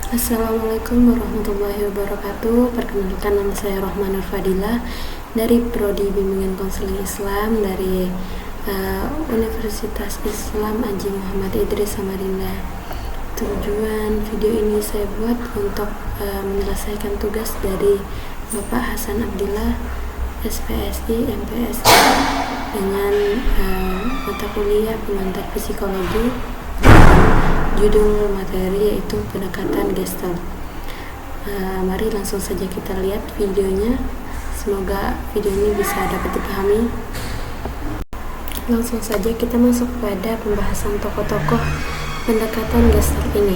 Assalamualaikum warahmatullahi wabarakatuh. Perkenalkan, nama saya Rohman Nurfadilah dari Prodi Bimbingan Konseling Islam dari Universitas Islam Haji Muhammad Idris Samarinda. Tujuan video ini saya buat untuk menyelesaikan tugas dari Bapak Hasan Abdillah, SPSI, MPSI dengan mata kuliah pengantar psikologi. Judul materi yaitu pendekatan Gestalt. Mari langsung saja kita lihat videonya. Semoga video ini bisa dapat dipahami. Langsung saja kita masuk pada pembahasan tokoh-tokoh pendekatan Gestalt ini.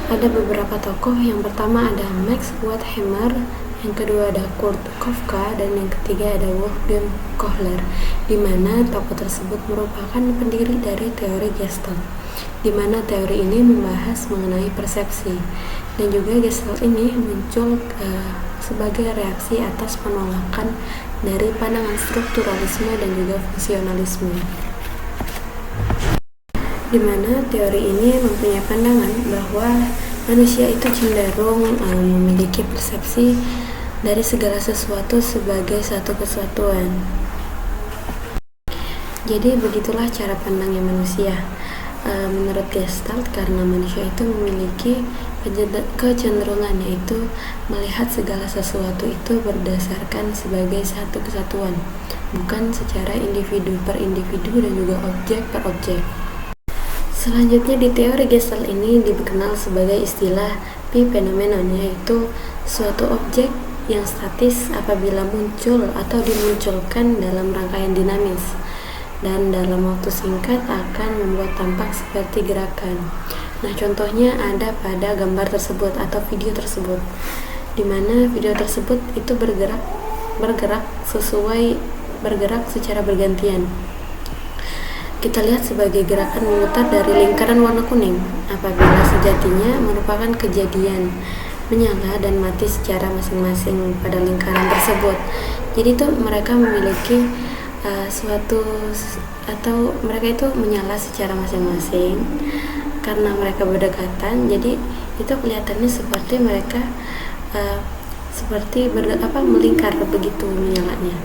Ada beberapa tokoh. Yang pertama ada Max Wertheimer, yang kedua ada Kurt Kafka, dan yang ketiga ada Wolfgang Kohler, di mana tokoh tersebut merupakan pendiri dari teori Gestalt, di mana teori ini membahas mengenai persepsi, dan juga Gestalt ini muncul sebagai reaksi atas penolakan dari pandangan strukturalisme dan juga fungsionalisme, di mana teori ini mempunyai pandangan bahwa manusia itu cenderung memiliki persepsi dari segala sesuatu sebagai satu kesatuan. Jadi begitulah cara pandangnya manusia. Menurut Gestalt, karena manusia itu memiliki kecenderungan, yaitu melihat segala sesuatu itu berdasarkan sebagai satu kesatuan, bukan secara individu per individu dan juga objek per objek. Selanjutnya di teori Gestalt ini dikenal sebagai istilah phenomenon, yaitu suatu objek yang statis apabila muncul atau dimunculkan dalam rangkaian dinamis dan dalam waktu singkat akan membuat tampak seperti gerakan. Nah, contohnya ada pada gambar tersebut atau video tersebut, di mana video tersebut itu bergerak secara bergantian. Kita lihat sebagai gerakan memutar dari lingkaran warna kuning, apabila sejatinya merupakan kejadian menyala dan mati secara masing-masing pada lingkaran tersebut. Jadi itu mereka memiliki mereka itu menyala secara masing-masing karena mereka berdekatan. Jadi itu kelihatannya seperti mereka melingkar begitu menyalanya.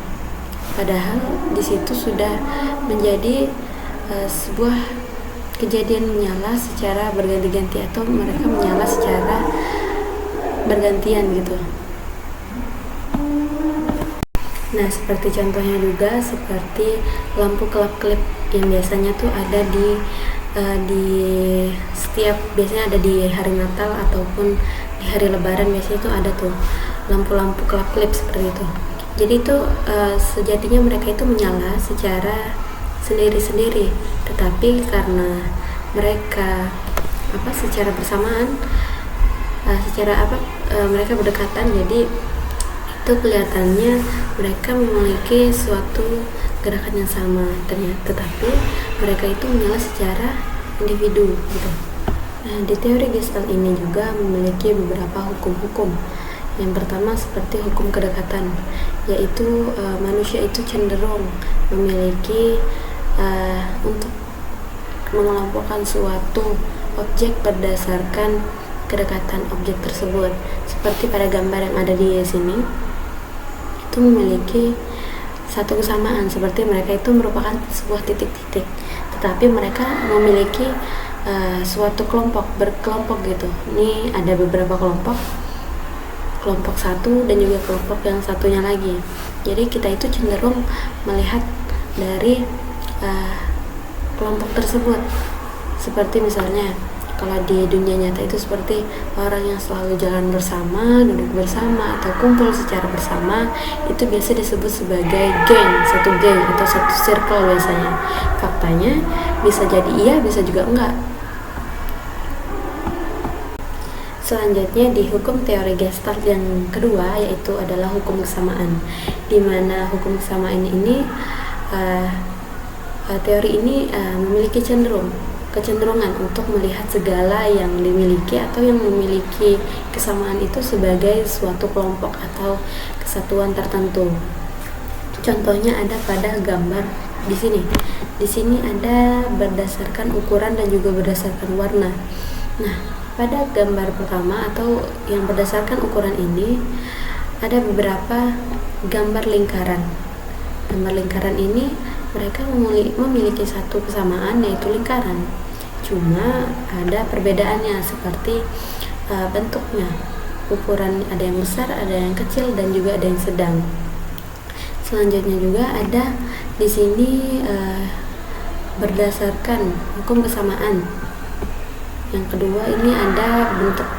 Padahal di situ sudah menjadi sebuah kejadian menyala secara berganti-ganti, atau mereka menyala secara bergantian gitu. Nah, seperti contohnya juga seperti lampu kelap-kelip yang biasanya tuh ada biasanya ada di hari Natal ataupun di hari Lebaran, biasanya tuh ada tuh lampu-lampu kelap-kelip seperti itu. Jadi itu sejatinya mereka itu menyala secara sendiri-sendiri, tetapi karena mereka secara bersamaan, mereka berdekatan, jadi itu kelihatannya mereka memiliki suatu gerakan yang sama ternyata, tetapi mereka itu menyala secara individu gitu. Nah, di teori Gestalt ini juga memiliki beberapa hukum-hukum. Yang pertama seperti hukum kedekatan, yaitu manusia itu cenderung memiliki untuk mengelompokkan suatu objek berdasarkan kedekatan objek tersebut. Seperti pada gambar yang ada di sini, itu memiliki satu kesamaan, seperti mereka itu merupakan sebuah titik-titik, tetapi mereka memiliki suatu berkelompok gitu. Ini ada beberapa kelompok satu dan juga kelompok yang satunya lagi. Jadi kita itu cenderung melihat dari kelompok tersebut. Seperti misalnya kalau di dunia nyata itu seperti orang yang selalu jalan bersama, duduk bersama, atau kumpul secara bersama, itu biasa disebut sebagai satu geng atau satu circle biasanya. Faktanya bisa jadi iya, bisa juga enggak. Selanjutnya di hukum teori Gestalt yang kedua, yaitu adalah hukum kesamaan, di mana hukum kesamaan ini teori ini memiliki kecenderungan untuk melihat segala yang dimiliki atau yang memiliki kesamaan itu sebagai suatu kelompok atau kesatuan tertentu. Contohnya ada pada gambar di sini. Di sini ada berdasarkan ukuran dan juga berdasarkan warna. Nah, Pada gambar pertama atau yang berdasarkan ukuran ini ada beberapa gambar lingkaran. Gambar lingkaran ini mereka memiliki satu kesamaan, yaitu lingkaran. Cuma ada perbedaannya seperti bentuknya. Ukuran ada yang besar, ada yang kecil, dan juga ada yang sedang. Selanjutnya juga ada di sini berdasarkan hukum kesamaan. Yang kedua ini ada bentuk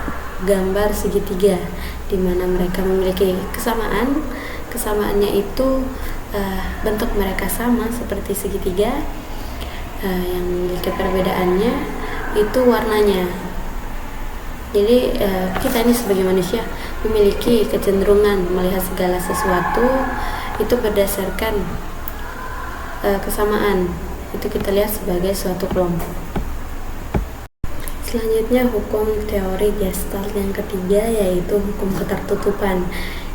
gambar segitiga, di mana mereka memiliki kesamaan. Kesamaannya itu bentuk mereka sama seperti segitiga. Yang memiliki perbedaannya itu warnanya. Jadi kita ini sebagai manusia memiliki kecenderungan melihat segala sesuatu itu berdasarkan kesamaan. Itu kita lihat sebagai suatu kelompok. Selanjutnya hukum teori Gestalt yang ketiga, yaitu hukum ketertutupan,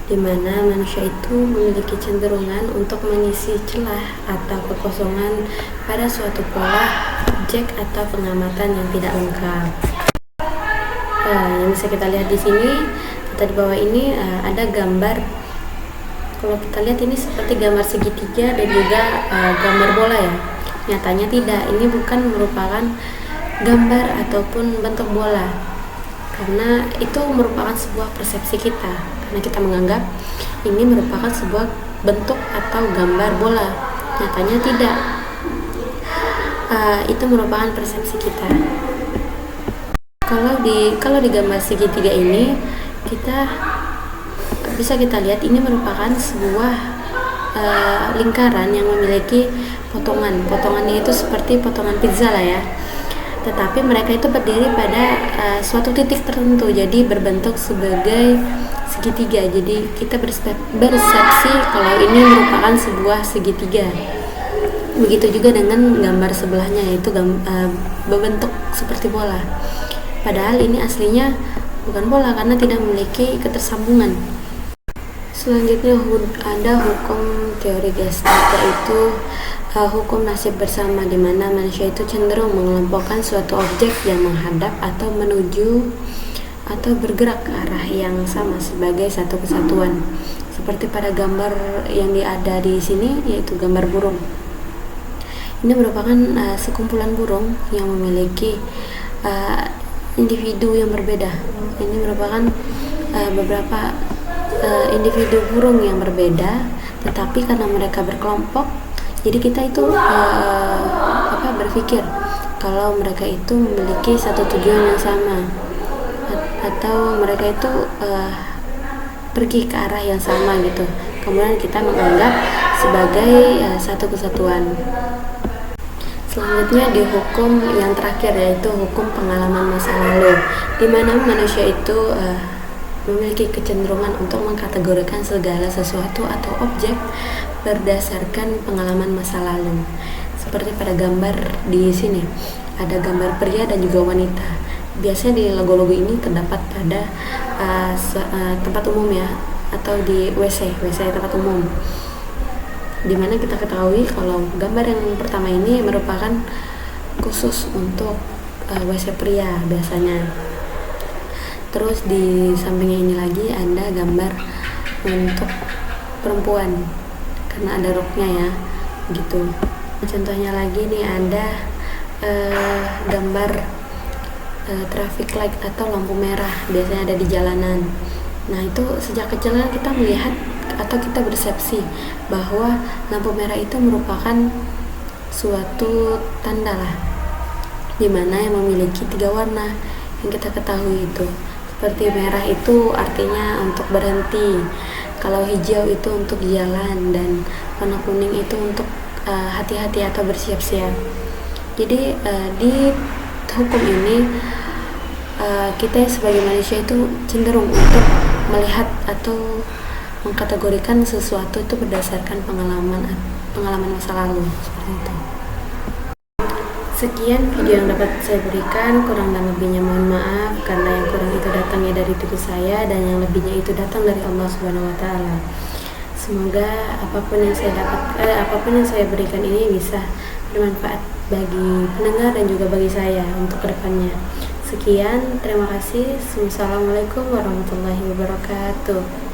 di mana manusia itu memiliki cenderungan untuk mengisi celah atau kekosongan pada suatu pola, objek atau pengamatan yang tidak lengkap. Yang bisa kita lihat di sini atau di bawah ini ada gambar. Kalau kita lihat ini seperti gambar segitiga dan juga gambar bola ya. Nyatanya tidak, ini bukan merupakan gambar ataupun bentuk bola, karena itu merupakan sebuah persepsi kita, karena kita menganggap ini merupakan sebuah bentuk atau gambar bola. Nyatanya tidak, itu merupakan persepsi kita. Kalau di gambar segitiga ini kita bisa kita lihat ini merupakan sebuah lingkaran yang memiliki potongannya itu seperti potongan pizza lah ya. Tetapi mereka itu berdiri pada suatu titik tertentu, jadi berbentuk sebagai segitiga. Jadi kita bersepsi kalau ini merupakan sebuah segitiga. Begitu juga dengan gambar sebelahnya, yaitu berbentuk seperti bola. Padahal ini aslinya bukan bola karena tidak memiliki ketersambungan. Selanjutnya ada hukum teori Gestalt, yaitu hukum nasib bersama, di mana manusia itu cenderung mengelompokkan suatu objek yang menghadap atau menuju atau bergerak ke arah yang sama sebagai satu kesatuan. Seperti pada gambar yang ada di sini, yaitu gambar burung. Ini merupakan sekumpulan burung yang memiliki individu yang berbeda. Ini merupakan beberapa individu burung yang berbeda, tetapi karena mereka berkelompok, jadi kita itu berpikir kalau mereka itu memiliki satu tujuan yang sama, atau mereka itu pergi ke arah yang sama gitu. Kemudian kita menganggap sebagai satu kesatuan. Selanjutnya di hukum yang terakhir, yaitu hukum pengalaman masa lalu, di mana manusia itu memiliki kecenderungan untuk mengkategorikan segala sesuatu atau objek berdasarkan pengalaman masa lalu. Seperti pada gambar di sini, ada gambar pria dan juga wanita. Biasanya di logo-logo ini terdapat pada tempat umum ya, atau di WC tempat umum. Dimana kita ketahui kalau gambar yang pertama ini merupakan khusus untuk WC pria biasanya. Terus di sampingnya ini lagi ada gambar untuk perempuan karena ada roknya ya, gitu. Contohnya lagi nih ada gambar traffic light atau lampu merah, biasanya ada di jalanan. Nah itu sejak kecil kita melihat atau kita bersepsi bahwa lampu merah itu merupakan suatu tanda lah, dimana yang memiliki 3 warna yang kita ketahui itu. Seperti merah itu artinya untuk berhenti, kalau hijau itu untuk jalan, dan warna kuning itu untuk hati-hati atau bersiap-siap. Jadi di hukum ini kita sebagai manusia itu cenderung untuk melihat atau mengkategorikan sesuatu itu berdasarkan pengalaman masa lalu, seperti itu. Sekian video yang dapat saya berikan, kurang dan lebihnya mohon maaf, karena yang kurang itu datangnya dari diri saya dan yang lebihnya itu datang dari Allah Subhanahu wa taala. Semoga apapun yang saya berikan ini bisa bermanfaat bagi pendengar dan juga bagi saya untuk kedepannya. Sekian, terima kasih. Wassalamualaikum warahmatullahi wabarakatuh.